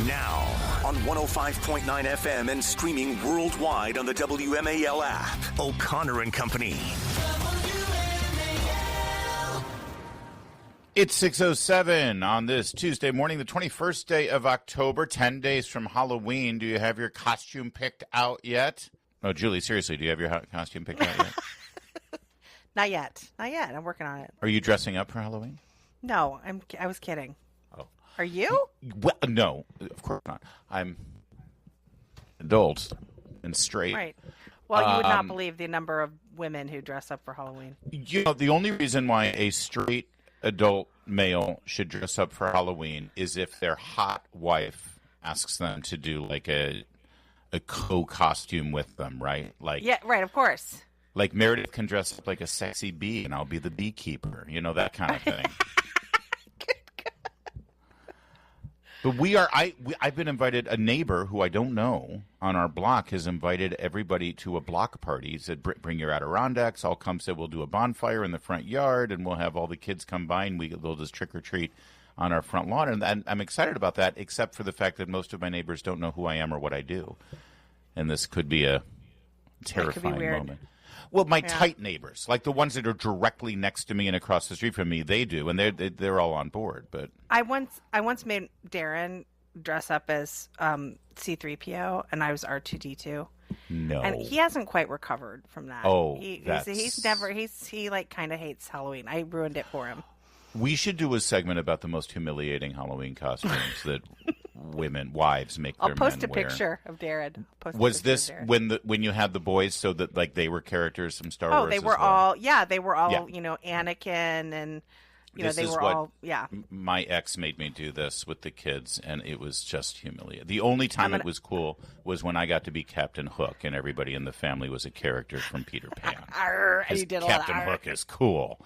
Now, on 105.9 FM and streaming worldwide on the WMAL app, O'Connor and Company. It's 6:07 on this Tuesday morning, the 21st day of October, 10 days from Halloween. Do you have your costume picked out yet? No, Julie, seriously, do you have your costume picked out yet? Not yet. Not yet. I'm working on it. Are you dressing up for Halloween? No, I was kidding. Oh. Are you? Well, no, of course not. I'm adult and straight. Right. Well, you would not believe the number of women who dress up for Halloween. You know, the only reason why a straight adult male should dress up for Halloween is if their hot wife asks them to do like a co-costume with them, right? Like, yeah, right, of course. Like Meredith can dress up like a sexy bee and I'll be the beekeeper, you know, that kind of thing. But I've been invited, a neighbor who I don't know on our block has invited everybody to a block party. He said, bring your Adirondacks. I'll come, said we'll do a bonfire in the front yard and we'll have all the kids come by and they'll just trick or treat on our front lawn. And I'm excited about that, except for the fact that most of my neighbors don't know who I am or what I do. And this could be a terrifying moment. Well, my tight neighbors, like the ones that are directly next to me and across the street from me, they do, and they're all on board. But I once made Darren dress up as C-3PO, and I was R2-D2. No, and he hasn't quite recovered from that. Oh, he like kind of hates Halloween. I ruined it for him. We should do a segment about the most humiliating Halloween costumes that wives make their men wear. I'll post a picture of Darren. Was this when you had the boys so that like they were characters from Star Wars? Oh, they were all you know, Anakin and they were all My ex made me do this with the kids and it was just humiliating. The only time it was cool was when I got to be Captain Hook and everybody in the family was a character from Peter Pan. And you did Captain Hook is cool.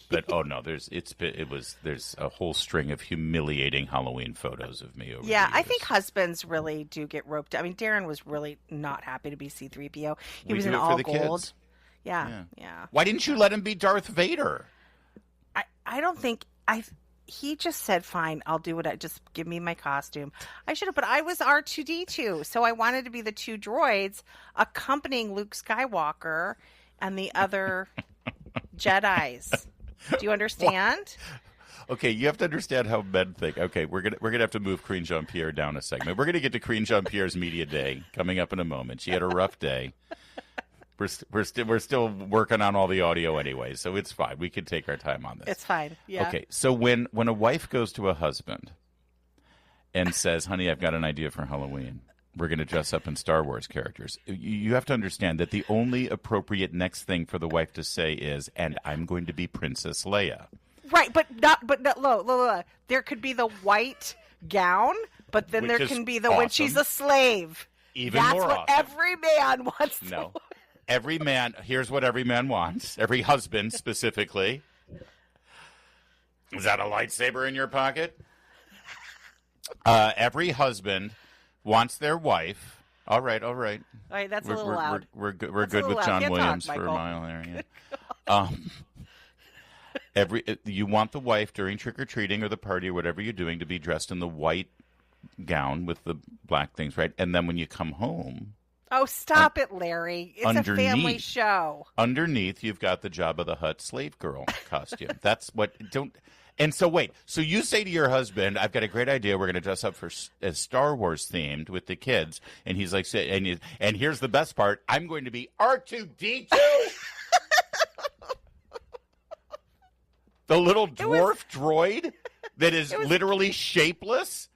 But there's a whole string of humiliating Halloween photos of me over the years. I think husbands really do get roped. I mean, Darren was really not happy to be C-3PO. He was in all gold. Kids. Yeah. Why didn't you let him be Darth Vader? I don't think he just said, fine, I'll do it. Just give me my costume. I should have, but I was R2-D2, so I wanted to be the two droids accompanying Luke Skywalker and the other Jedis. Do you understand? Okay, you have to understand how men think. Okay, we're gonna have to move Karine Jean-Pierre down a segment. We're gonna get to Karine Jean-Pierre's media day coming up in a moment. She had a rough day. We're still working on all the audio anyway, so it's fine. We can take our time on this. It's fine. Yeah. Okay, so when a wife goes to a husband and says, "Honey, I've got an idea for Halloween. We're going to dress up in Star Wars characters," you have to understand that the only appropriate next thing for the wife to say is, "And I'm going to be Princess Leia." Right, but there could be the white gown, but then there can be when she's a slave. That's more what awesome. Every man wants to. No. Every man, here's what every man wants. Every husband specifically. Is that a lightsaber in your pocket? Every husband wants their wife. All right. All right, that's a little loud. We're good with John Williams for a mile there. Yeah. You want the wife during trick or treating or the party or whatever you're doing to be dressed in the white gown with the black things, right? And then when you come home. Oh, stop it, Larry! It's a family show. Underneath, you've got the Jabba the Hutt slave girl costume. That's what don't. And so wait, so you say to your husband, "I've got a great idea. We're going to dress up as Star Wars themed with the kids." And he's like, and here's the best part: I'm going to be R2-D2, the little dwarf droid that is literally shapeless.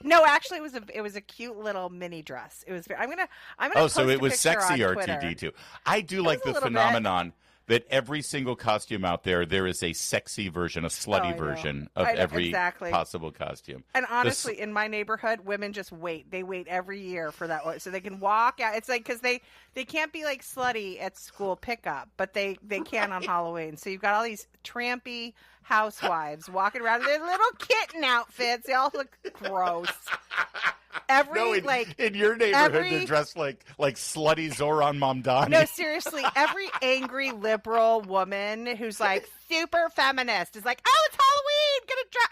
No, actually, it was a cute little mini dress. It was. I'm gonna. Oh, so it was sexy R2-D2. I do like the phenomenon that every single costume out there is a sexy version, a slutty version of every possible costume. And honestly, in my neighborhood, women just wait. They wait every year for that one, so they can walk out. It's like because they can't be like slutty at school pickup, but they can on Halloween. So you've got all these trampy housewives walking around in their little kitten outfits. They all look gross. In your neighborhood, they're dressed like slutty Zoran Mamdani. No, seriously, every angry liberal woman who's like super feminist is like, "Oh, it's Halloween!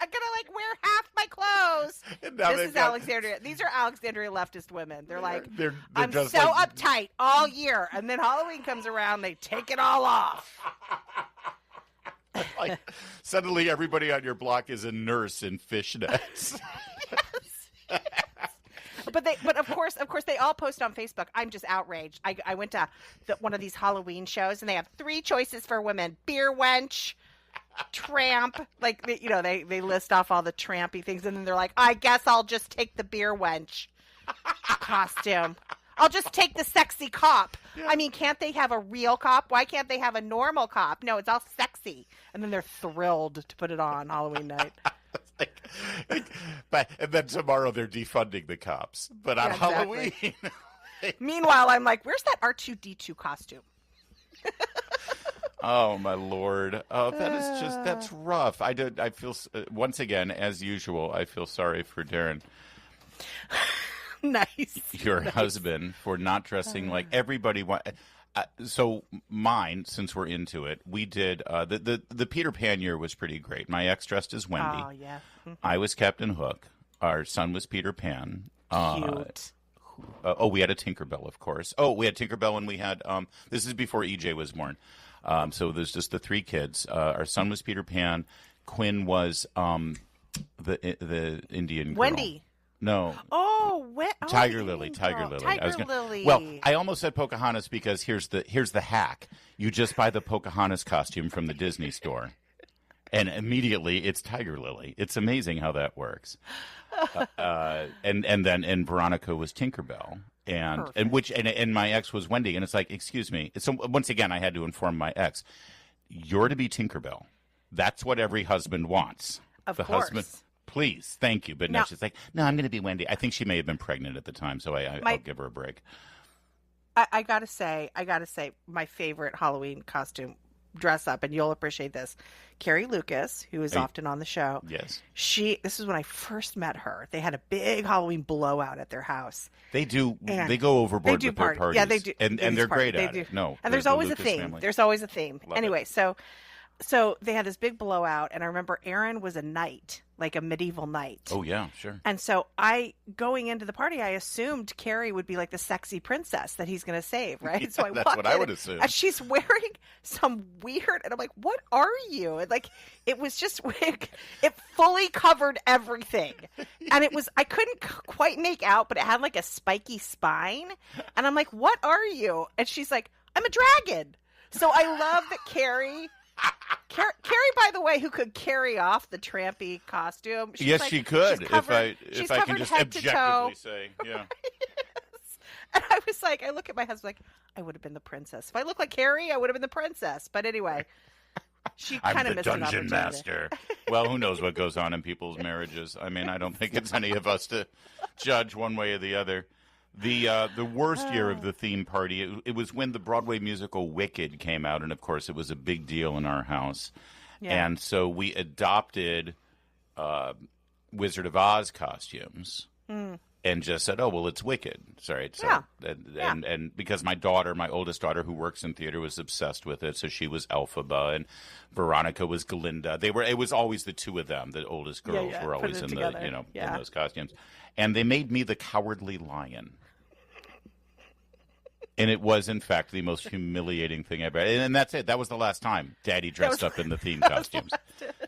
I'm gonna like wear half my clothes. This is Alexandria. These are Alexandria leftist women. They're like, I'm so uptight all year, and then Halloween comes around, they take it all off. Like, suddenly everybody on your block is a nurse in fishnets. Yes. But of course they all post on Facebook. I'm just outraged. I went to one of these Halloween shows, and they have 3 choices for women: beer wench, tramp. Like, they list off all the trampy things, and then they're like, I guess I'll just take the beer wench costume. I'll just take the sexy cop. Yeah. I mean, can't they have a real cop? Why can't they have a normal cop? No, it's all sexy. And then they're thrilled to put it on Halloween night. And then tomorrow they're defunding the cops. But on Halloween. Meanwhile, I'm like, where's that R2-D2 costume? Oh, my Lord. Oh, that's rough. I feel, once again, as usual, I feel sorry for Darren. Nice. Your husband for not dressing like everybody. So mine, since we're into it, we did the Peter Pan year was pretty great. My ex dressed as Wendy. Oh yeah. Mm-hmm. I was Captain Hook. Our son was Peter Pan. Cute. We had a Tinkerbell, of course. Oh, we had Tinkerbell, and we had this is before EJ was born. So there's just the 3 kids. Our son was Peter Pan. Quinn was the Indian girl. Wendy. No. Tiger Lily. Lily. Well, I almost said Pocahontas because here's the hack. You just buy the Pocahontas costume from the Disney store, and immediately it's Tiger Lily. It's amazing how that works. And Veronica was Tinkerbell, and my ex was Wendy, and it's like, excuse me. So once again, I had to inform my ex, you're to be Tinkerbell. That's what every husband wants. Of course. Husband. Please, thank you. But now she's like, no, I'm going to be Wendy. I think she may have been pregnant at the time, so I'll give her a break. I gotta say, my favorite Halloween costume dress up, and you'll appreciate this. Carrie Lucas, who is often on the show. Yes. This is when I first met her. They had a big Halloween blowout at their house. They do. They go overboard with their parties. Yeah, they do. And they're great at it. No. And there's always a theme. Family. There's always a theme. Love anyway, it. So they had this big blowout, and I remember Aaron was a knight, like a medieval knight. Oh, yeah, sure. And so going into the party, I assumed Carrie would be like the sexy princess that he's going to save, right? Yeah, so I that's walked what in, I would assume. and she's wearing some weird, and I'm like, what are you? And like, it was just, it fully covered everything. And I couldn't quite make out, but it had like a spiky spine. And I'm like, what are you? And she's like, I'm a dragon. So I love that Carrie, by the way, who could carry off the trampy costume. Yes, she could. If I can just objectively say, yeah. Yes. And I was like, I look at my husband like, I would have been the princess. If I look like Carrie, I would have been the princess. But anyway, she kind of missed an opportunity. I'm the dungeon master. Well, who knows what goes on in people's marriages? I mean, I don't think it's any of us to judge one way or the other. The worst year of the theme party, it was when the Broadway musical Wicked came out, and of course it was a big deal in our house. Yeah. And so we adopted Wizard of Oz costumes and just said, oh, well, it's Wicked. Sorry. So, yeah. And because my oldest daughter, who works in theater, was obsessed with it, so she was Elphaba, and Veronica was Glinda. It was always the 2 of them. The oldest girls were always in in those costumes. And they made me the Cowardly Lion. And it was, in fact, the most humiliating thing I've ever. And that's it. That was the last time Daddy dressed up in the theme costumes.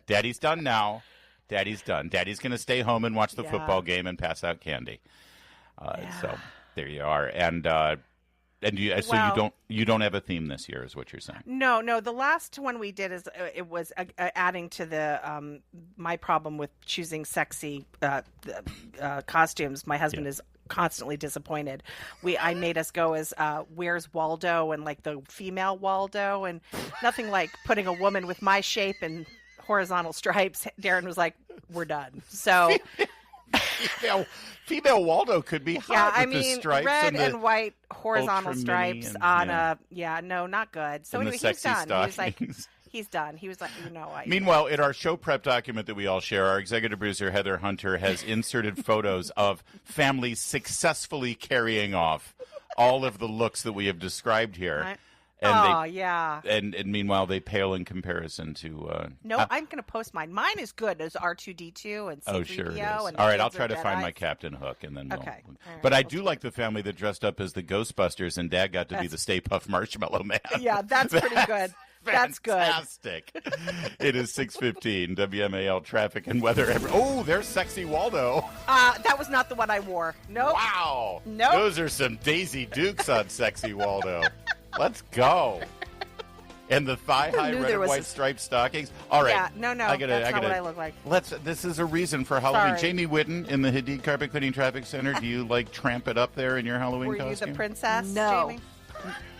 Daddy's done now. Daddy's done. Daddy's going to stay home and watch the football game and pass out candy. So there you are. And you don't have a theme this year, is what you're saying? No. The last one we did it was adding to the my problem with choosing sexy costumes. My husband is constantly disappointed. I made us go as Where's Waldo and like the female Waldo, and nothing like putting a woman with my shape and horizontal stripes. Darren was like, we're done. So female Waldo could be hot with the stripes red and white horizontal stripes on no, not good. So anyway, he's done. He was like, he's done. He was like, Meanwhile, in our show prep document that we all share, our executive producer, Heather Hunter, has inserted photos of families successfully carrying off all of the looks that we have described here. And yeah. And meanwhile, they pale in comparison to. No, I'm going to post mine. Mine is good. It's R2D2 and C3PO. Oh, sure it is. And All right, I'll Kids try of to find Jedis. my Captain Hook, and then we'll. Okay. All right, but I do like the family that dressed up as the Ghostbusters, and Dad got to be the Stay Puft Marshmallow Man. Yeah, that's pretty good. That's good. Fantastic. It is 6:15. WMAL traffic and weather. Oh, there's Sexy Waldo. That was not the one I wore. Nope. Wow. Nope. Those are some Daisy Dukes on Sexy Waldo. Let's go. And the thigh-high red and white striped stockings. All right. Yeah, no, that's not what I look like. This is a reason for Halloween. Sorry. Jamie Whitten in the Hadid Carpet Cleaning Traffic Center. Do you tramp it up there in your Halloween costume? Were you the princess, No. Jamie?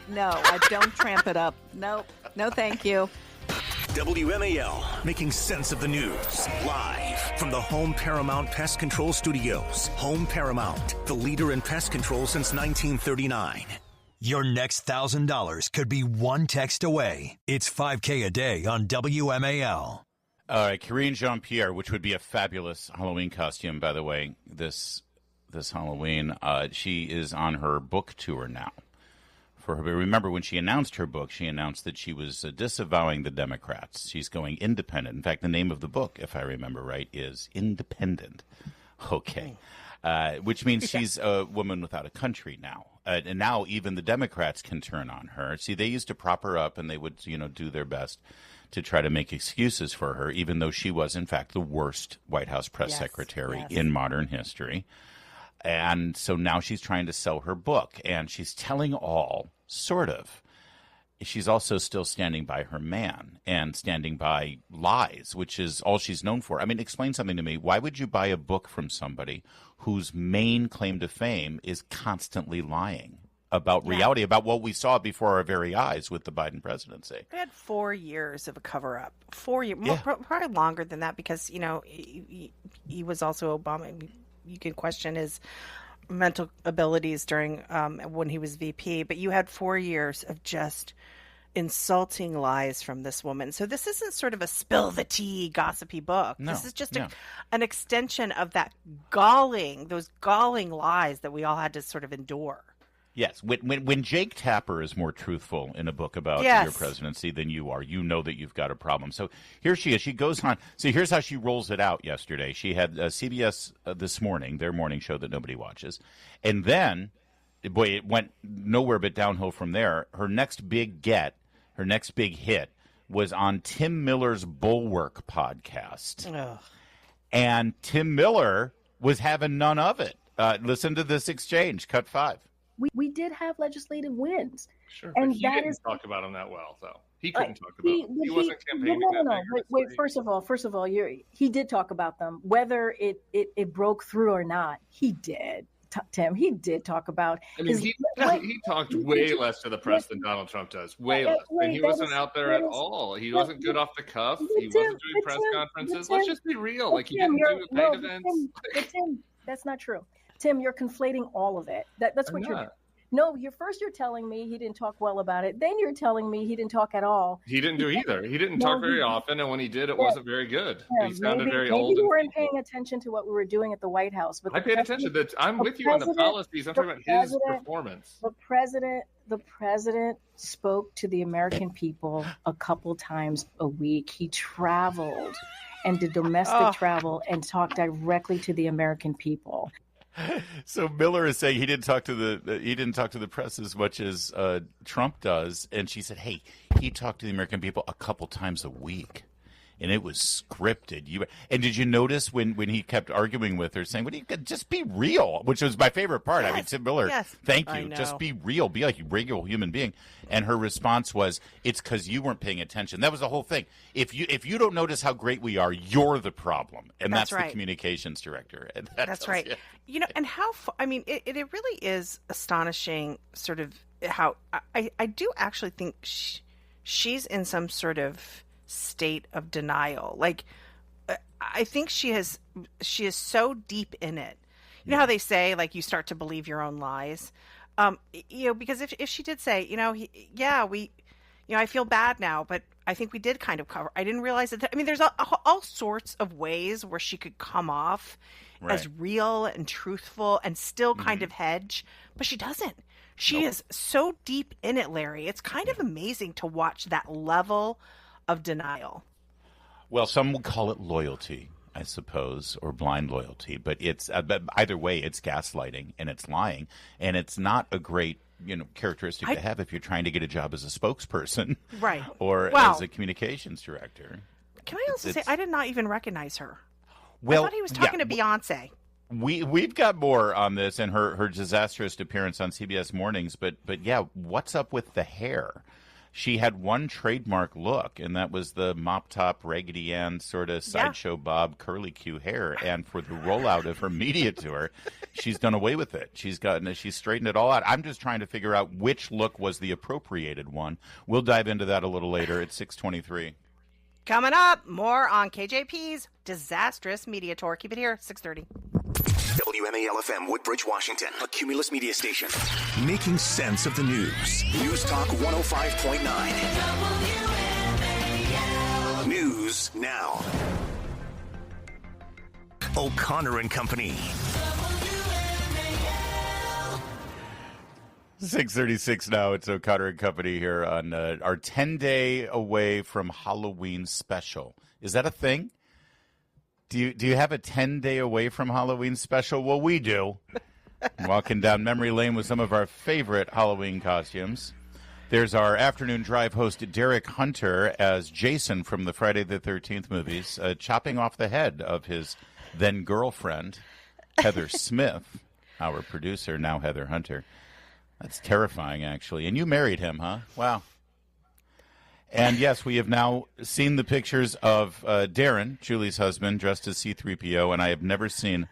No, I don't tramp it up. No, thank you. WMAL, making sense of the news. Live from the Home Paramount Pest Control Studios. Home Paramount, the leader in pest control since 1939. Your next $1,000 could be one text away. It's $5K a day on WMAL. All right, Karine Jean-Pierre, which would be a fabulous Halloween costume, by the way, this Halloween. She is on her book tour now. Remember, when she announced her book, she announced that she was disavowing the Democrats. She's going independent. In fact, the name of the book, if I remember right, is Independent. Okay. Which means she's a woman without a country now. And now even the Democrats can turn on her. See, they used to prop her up, and they would, do their best to try to make excuses for her, even though she was, in fact, the worst White House press secretary in modern history. And so now she's trying to sell her book, and she's telling all, sort of. She's also still standing by her man and standing by lies, which is all she's known for. I mean, explain something to me. Why would you buy a book from somebody whose main claim to fame is constantly lying about reality, about what we saw before our very eyes with the Biden presidency? We had 4 years of a cover-up. 4 years, probably longer than that, because, he was also Obama. You can question his mental abilities during when he was VP, but you had 4 years of just insulting lies from this woman. So this isn't sort of a spill the tea, gossipy book. No, this is just an extension of those galling lies that we all had to sort of endure. Yes, when Jake Tapper is more truthful in a book about your presidency than you are, you know that you've got a problem. So here she is. She goes on. So here's how she rolls it out yesterday. She had CBS This Morning, their morning show that nobody watches. And then, boy, it went nowhere but downhill from there. Her next big hit was on Tim Miller's Bulwark podcast. Ugh. And Tim Miller was having none of it. Listen to this exchange, cut 5. We did have legislative wins. Sure, and but he didn't talk about him that well, though. He couldn't talk about them. He wasn't campaigning. No. Wait. First of all, he did talk about them. Whether it broke through or not, he did. Tim, he did talk about. I mean, he talked way less to the press than Donald Trump does. Way less. And he wasn't out there at all. He wasn't good off the cuff. He wasn't doing press conferences. Let's just be real. Like, he didn't do paid events. Tim, that's not true. Tim, you're conflating all of it. That's what you're doing. No, you're telling me he didn't talk well about it. Then you're telling me he didn't talk at all. He didn't do either. He didn't talk very often, and when he did, it wasn't very good. He sounded very old. Maybe you weren't paying attention to what we were doing at the White House. But I paid attention. I'm with you on the policies. I'm talking about his performance. The president spoke to the American people a couple times a week. He traveled and did domestic travel and talked directly to the American people. So Miller is saying he didn't talk to the press as much as Trump does, and she said, "Hey, he talked to the American people a couple times a week, and it was scripted." And did you notice when he kept arguing with her, saying, "Well, you could just be real," which was my favorite part. Yes. I mean, Tim Miller, thank you, just be real, be like a regular human being. And her response was, "It's because you weren't paying attention." That was the whole thing. If you don't notice how great we are, you're the problem, and that's the communications director. And that's right. And how? I mean, it really is astonishing, sort of how I do actually think she's in some sort of state of denial. Like, I think she is so deep in it. You know how they say, like, you start to believe your own lies. Because if she did say, I feel bad now, but I think we did kind of cover. I didn't realize that. I mean, there's all sorts of ways where she could come off as real and truthful and still kind of hedge, but she doesn't. She is so deep in it, Larry. It's kind of amazing to watch that level of denial. Well, some would call it loyalty, I suppose, or blind loyalty. But it's either way, it's gaslighting and it's lying, and it's not a great characteristic to have if you're trying to get a job as a spokesperson, right, or as a communications director. Can I also say I did not even recognize her? Well, I thought he was talking to Beyonce. We've got more on this and her disastrous appearance on CBS Mornings, but yeah, what's up with the hair? She had one trademark look, and that was the mop top, Raggedy Ann sort of sideshow Bob curly Q hair. And for the rollout of her media tour, she's done away with it. She's straightened it all out. I'm just trying to figure out which look was the appropriated one. We'll dive into that a little later at 6:23. Coming up, more on KJP's disastrous media tour. Keep it here, 6:30. WMAL FM, Woodbridge, Washington, a Cumulus media station. Making sense of the news. News Talk 105.9. News now. O'Connor and Company. 6:36 now. It's O'Connor and Company here on our 10-day away from Halloween special. Is that a thing? Do you have a 10-day away from Halloween special? Well, we do. Walking down memory lane with some of our favorite Halloween costumes. There's our afternoon drive host, Derek Hunter, as Jason from the Friday the 13th movies, chopping off the head of his then-girlfriend, Heather Smith, our producer, now Heather Hunter. That's terrifying, actually. And you married him, huh? Wow. And yes, we have now seen the pictures of Darren, Julie's husband, dressed as C-3PO, and I have never seen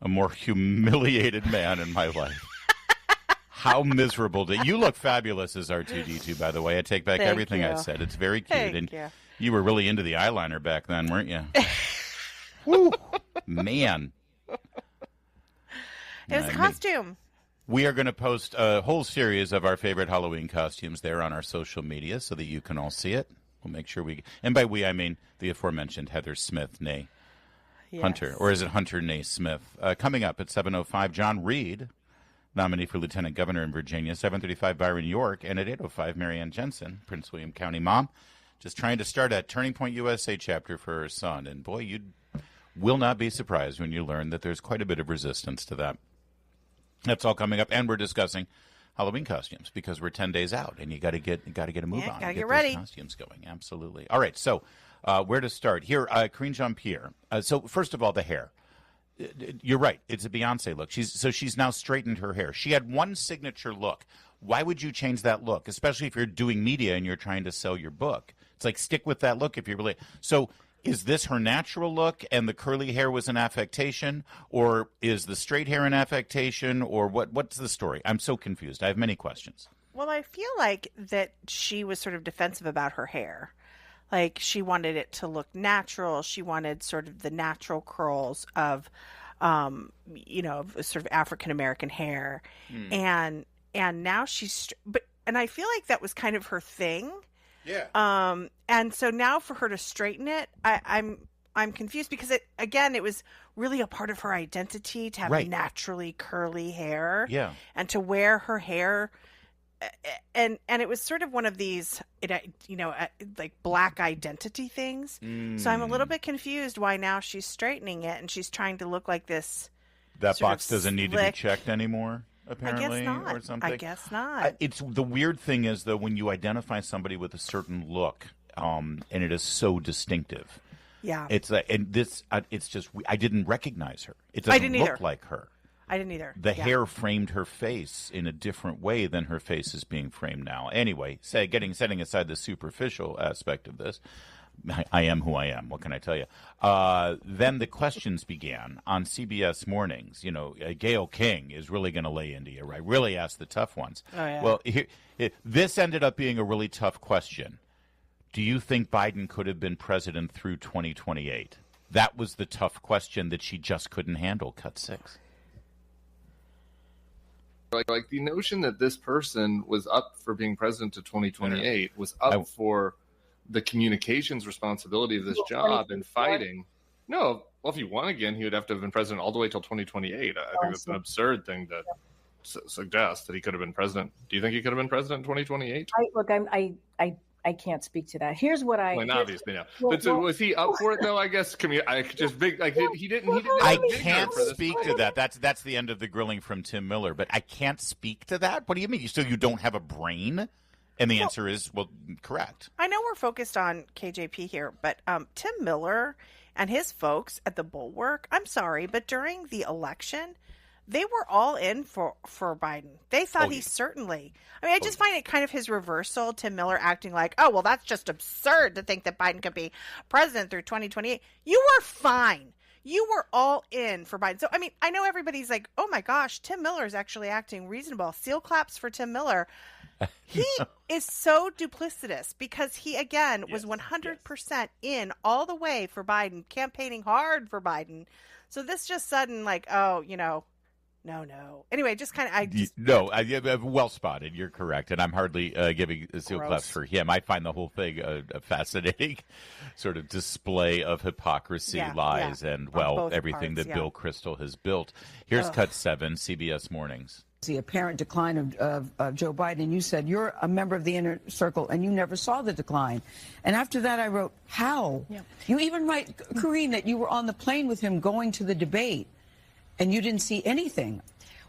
a more humiliated man in my life. How miserable. You look fabulous as R2-D2, by the way. I take back everything I said. It's very cute. You were really into the eyeliner back then, weren't you? Woo, man. It was a costume. We are going to post a whole series of our favorite Halloween costumes there on our social media so that you can all see it. We'll make sure and by we, I mean the aforementioned Heather Smith, nay Hunter. Or is it Hunter, nay Smith? Coming up at 7:05, John Reed, nominee for Lieutenant Governor in Virginia. 7:35, Byron York. And at 8:05, Marianne Jensen, Prince William County mom, just trying to start a Turning Point USA chapter for her son. And boy, you will not be surprised when you learn that there's quite a bit of resistance to that. That's all coming up, and we're discussing Halloween costumes because we're 10 days out, and you got to get a move on. Gotta get ready. Those costumes going, absolutely. All right, so where to start here? Karine Jean-Pierre. So first of all, the hair. You're right; it's a Beyonce look. She's now straightened her hair. She had one signature look. Why would you change that look, especially if you're doing media and you're trying to sell your book? It's like stick with that look if you're really so. Is this her natural look and the curly hair was an affectation, or is the straight hair an affectation, or what's the story? I'm so confused. I have many questions. Well, I feel like that she was sort of defensive about her hair. Like she wanted it to look natural. She wanted sort of the natural curls of, sort of African-American hair. And now and I feel like that was kind of her thing. Yeah. And so now for her to straighten it, I'm confused because it was really a part of her identity to have naturally curly hair. Yeah. And to wear her hair, and it was sort of one of these, like black identity things. So I'm a little bit confused why now she's straightening it and she's trying to look like this. That box doesn't need to be checked anymore. Apparently, or something. I guess not. It's the weird thing is though when you identify somebody with a certain look, and it is so distinctive. Yeah, it's it's just I didn't recognize her. It doesn't look like her. I didn't either. The hair framed her face in a different way than her face is being framed now. Anyway, setting aside the superficial aspect of this. I am who I am. What can I tell you? Then the questions began on CBS Mornings. Gayle King is really going to lay into you, right? Really ask the tough ones. Oh, yeah. Well, this ended up being a really tough question. Do you think Biden could have been president through 2028? That was the tough question that she just couldn't handle. Cut 6. Like the notion that this person was up for being president to 2028 was up for the communications responsibility of this job and fighting. No, well, if he won again, he would have to have been president all the way till 2028. I think that's an absurd thing suggest that he could have been president. Do you think he could have been president in 2028? I can't speak to that. Here's what I. Well, obviously, no. But so was he up for it though? I guess. He didn't. I can't speak to that. That's the end of the grilling from Tim Miller. But I can't speak to that. What do you mean? So you don't have a brain? And the answer is, well, correct. I know we're focused on KJP here, but Tim Miller and his folks at the Bulwark, I'm sorry, but during the election, they were all in for Biden. They thought he certainly. I mean, I just find it kind of his reversal, Tim Miller acting like, oh, well, that's just absurd to think that Biden could be president through 2028. You were fine. You were all in for Biden. So, I mean, I know everybody's like, oh, my gosh, Tim Miller is actually acting reasonable. Seal claps for Tim Miller. He is so duplicitous because he, again, was 100% in all the way for Biden, campaigning hard for Biden. So this just sudden, like, oh, no. Anyway, just kind of, well spotted. You're correct, and I'm hardly giving seal claps for him. I find the whole thing a fascinating sort of display of hypocrisy, lies, and everything that Bill Kristol has built. Here's Cut 7, CBS Mornings. The apparent decline of Joe Biden. You said you're a member of the inner circle and you never saw the decline. And after that, I wrote, how? Yeah. You even write, Karine, that you were on the plane with him going to the debate and you didn't see anything.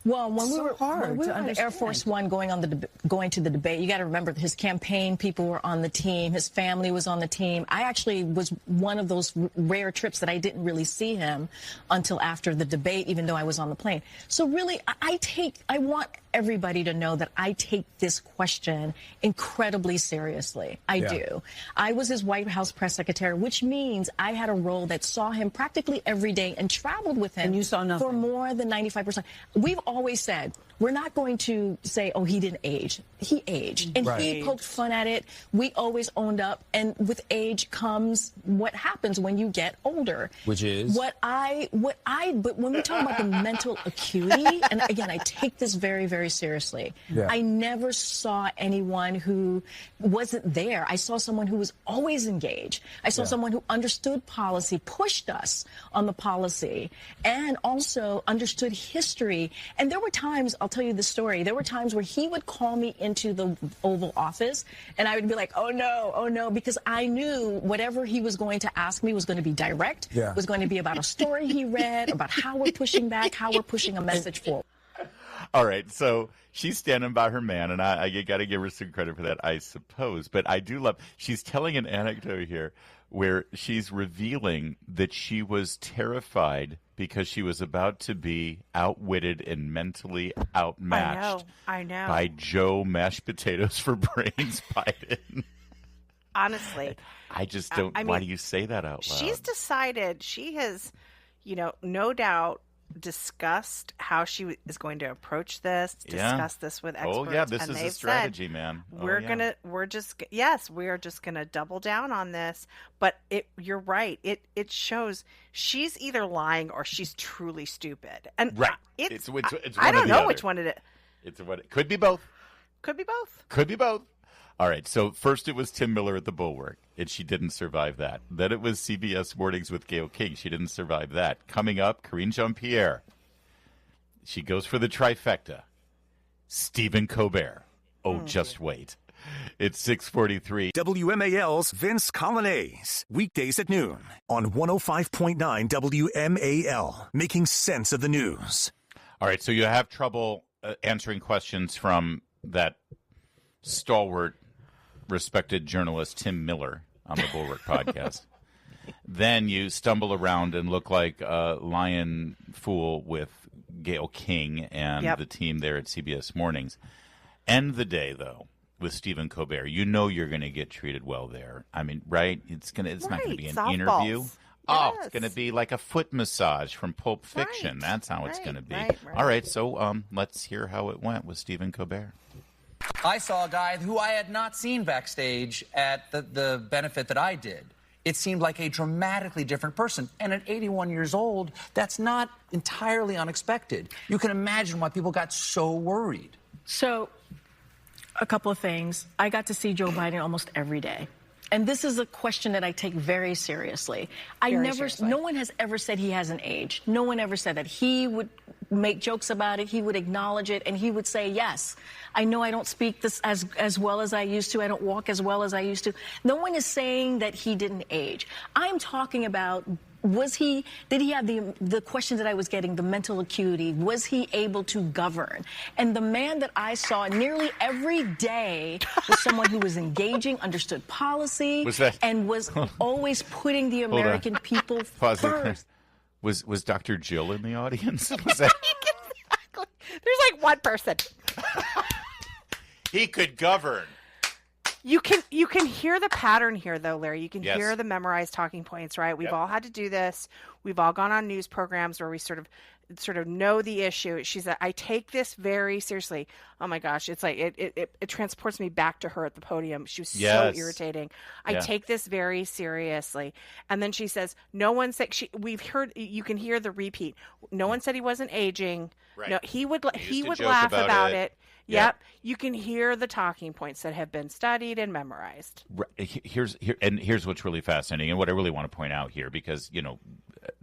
Well, when we were on the Air Force One going to the debate, you got to remember his campaign people were on the team, his family was on the team. I actually was one of those rare trips that I didn't really see him until after the debate, even though I was on the plane. So really, I want everybody to know that I take this question incredibly seriously. I do. I was his White House press secretary, which means I had a role that saw him practically every day and traveled with him. And you saw nothing. For more than 95%. We've always said, we're not going to say, oh, he didn't age. He aged. And he poked fun at it. We always owned up. And with age comes what happens when you get older. Which is? But when we talk about the mental acuity, and again, I take this very, very seriously. Yeah. I never saw anyone who wasn't there. I saw someone who was always engaged. I saw someone who understood policy, pushed us on the policy, and also understood history. And there were times, I'll tell you the story, there were times where he would call me into the Oval Office, and I would be like, oh no, because I knew whatever he was going to ask me was going to be direct, was going to be about a story he read, about how we're pushing back, how we're pushing a message forward. All right, so she's standing by her man, and I got to give her some credit for that, I suppose. But I do love, she's telling an anecdote here where she's revealing that she was terrified because she was about to be outwitted and mentally outmatched I know. by Joe Mashed Potatoes for Brains Biden. Honestly. I just don't, why do you say that out loud? She's decided, she has, no doubt discussed how she is going to approach this, discuss this with experts. Oh yeah, this is a strategy, man. We are just going to double down on this. But you're right. It shows she's either lying or she's truly stupid. And it's I don't know which one it is. It could be both. Could be both. Could be both. All right, so first it was Tim Miller at the Bulwark, and she didn't survive that. Then it was CBS Mornings with Gayle King. She didn't survive that. Coming up, Karine Jean-Pierre. She goes for the trifecta. Stephen Colbert. Just wait. It's 6:43. WMAL's Vince Colonnese. Weekdays at noon on 105.9 WMAL. Making sense of the news. All right, so you have trouble answering questions from that stalwart, respected journalist Tim Miller on the Bulwark podcast. Then you stumble around and look like a lion fool with Gayle King and the team there at CBS Mornings. End the day, though, with Stephen Colbert. You know you're going to get treated well there. I mean, right? It's not going to be an interview. Oh, it's going to be like a foot massage from Pulp Fiction. That's how it's going to be. All right, so let's hear how it went with Stephen Colbert. I saw a guy who I had not seen backstage at the benefit that I did. It seemed like a dramatically different person. And at 81 years old, that's not entirely unexpected. You can imagine why people got so worried. So, a couple of things. I got to see Joe Biden almost every day. and this is a question that I take very seriously. No one has ever said he hasn't aged. No one ever said that. He would make jokes about it. He would acknowledge it, and he would say, yes, I know I don't speak this as well as I used to. I don't walk as well as I used to. No one is saying that he didn't age. I'm talking about, did he have the question that I was getting, the mental acuity? Was he able to govern? And the man that I saw nearly every day was someone who was engaging, understood policy, and was always putting the American people first. Was Dr. Jill in the audience? Was that... Exactly. There's like one person. He could govern. You can hear the pattern here, though, Larry. You can hear the memorized talking points, right? We've all had to do this. We've all gone on news programs where we sort of know the issue. She said, I take this very seriously. Oh my gosh, it's like it transports me back to her at the podium. She was so irritating. I take this very seriously. And then she says, no one said we've heard, you can hear the repeat. No one said he wasn't aging. Right. No, he would laugh about it. Yep. You can hear the talking points that have been studied and memorized. Here's what's really fascinating, and what I really want to point out here, because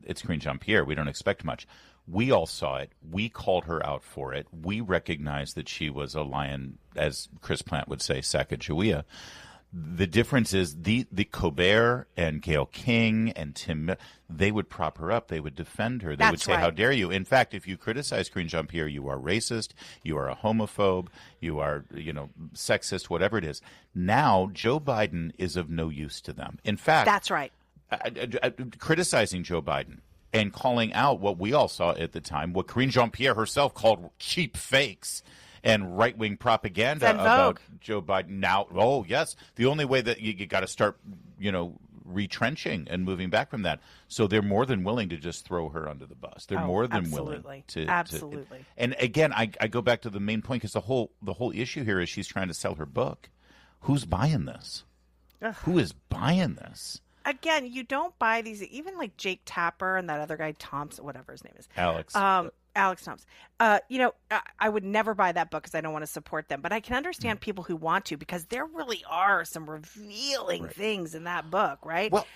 it's Karine Jean-Pierre. We don't expect much. We all saw it. We called her out for it. We recognized that she was a lion, as Chris Plant would say, Sacagawea. The difference is the Colbert and Gayle King and Tim, they would prop her up. They would defend her. They would say, how dare you? In fact, if you criticize Karine Jean-Pierre, you are racist, you are a homophobe, you are, sexist, whatever it is. Now, Joe Biden is of no use to them. In fact, that's right. Criticizing Joe Biden and calling out what we all saw at the time, what Karine Jean-Pierre herself called cheap fakes and right-wing propaganda about Joe Biden. Now, the only way that you got to start, retrenching and moving back from that. So they're more than willing to just throw her under the bus. They're more than willing to. Absolutely. And again, I go back to the main point, because the whole issue here is she's trying to sell her book. Who's buying this? Ugh. Who is buying this? Again, you don't buy these. Even like Jake Tapper and that other guy, Thompson, whatever his name is. Alex. Alex Thompson. I would never buy that book because I don't want to support them. But I can understand people who want to, because there really are some revealing things in that book, right? Well,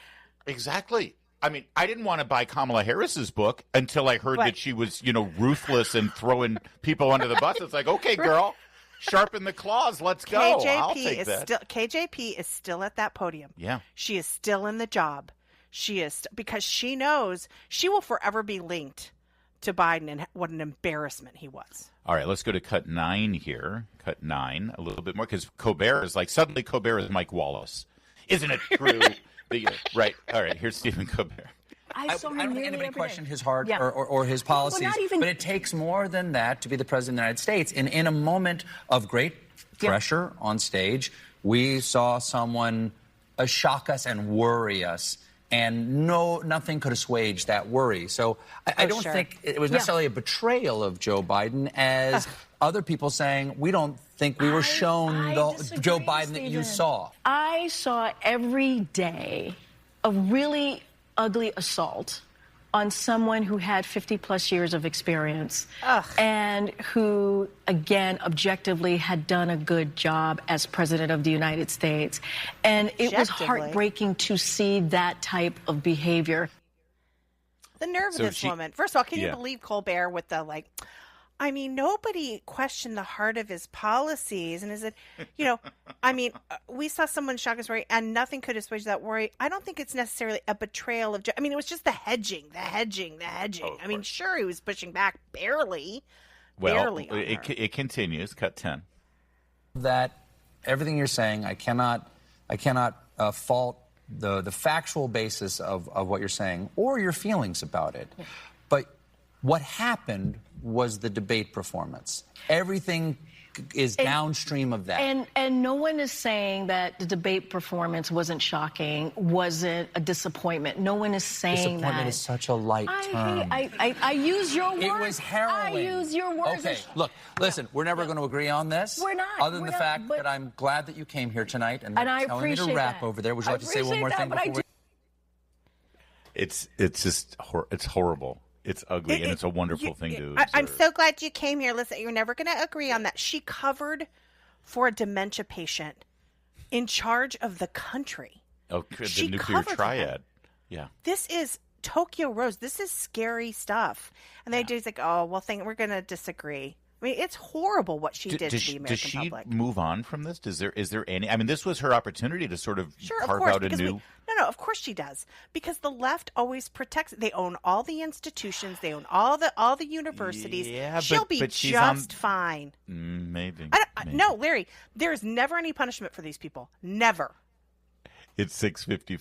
exactly. I mean, I didn't want to buy Kamala Harris's book until I heard that she was, ruthless and throwing people under the bus. It's like, okay, girl, sharpen the claws. Let's go. I'll take that. KJP is still at that podium. Yeah. She is still in the job. She is, because she knows she will forever be linked to Biden and what an embarrassment he was. All right, let's go to cut 9 here. Cut 9, a little bit more, because Colbert is suddenly Colbert is Mike Wallace. Isn't it true? Right. All right, here's Stephen Colbert. I don't think anybody questioned his heart or his policies, but it takes more than that to be the president of the United States. In a moment of great pressure on stage, we saw someone shock us and worry us. And nothing could assuage that worry. So I don't think it was necessarily a betrayal of Joe Biden, as other people saying, we don't think we were shown the Joe Biden that you saw. I saw every day a really ugly assault on someone who had 50-plus years of experience and who, again, objectively had done a good job as president of the United States. And it was heartbreaking to see that type of behavior. The nerve of this woman. First of all, can you believe Colbert with the, nobody questioned the heart of his policies. And is it, we saw someone shock his worry and nothing could assuage that worry. I don't think it's necessarily a betrayal of, it was just the hedging. Oh, sure, he was pushing back barely. Well, it continues. Cut 10. That everything you're saying, I cannot fault the factual basis of what you're saying or your feelings about it. Yeah. But what happened was the debate performance. Everything is downstream of that. And no one is saying that the debate performance wasn't shocking, wasn't a disappointment. No one is saying disappointment is such a light term. I use your words. It was harrowing. I use your words. Okay, look, listen, we're never going to agree on this. We're not. Other than the fact that I'm glad that you came here tonight and I telling me to wrap over there. Would you like to say one more thing before we... It's just it's horrible. It's ugly, and it's a wonderful thing to observe. I'm so glad you came here. Listen, you're never going to agree on that. She covered for a dementia patient in charge of the country. Oh, She the nuclear covered triad. him. Yeah. This is Tokyo Rose. This is scary stuff. And they just like, oh, well, we're going to disagree. I mean, it's horrible what she did to the American public. Does she move on from this? Is there any? I mean, this was her opportunity to sort of carve out a new. No, of course she does, because the left always protects. They own all the institutions. They own all the universities. Yeah, she'll be just fine. Maybe. No, Larry. There is never any punishment for these people. Never. It's 6:54.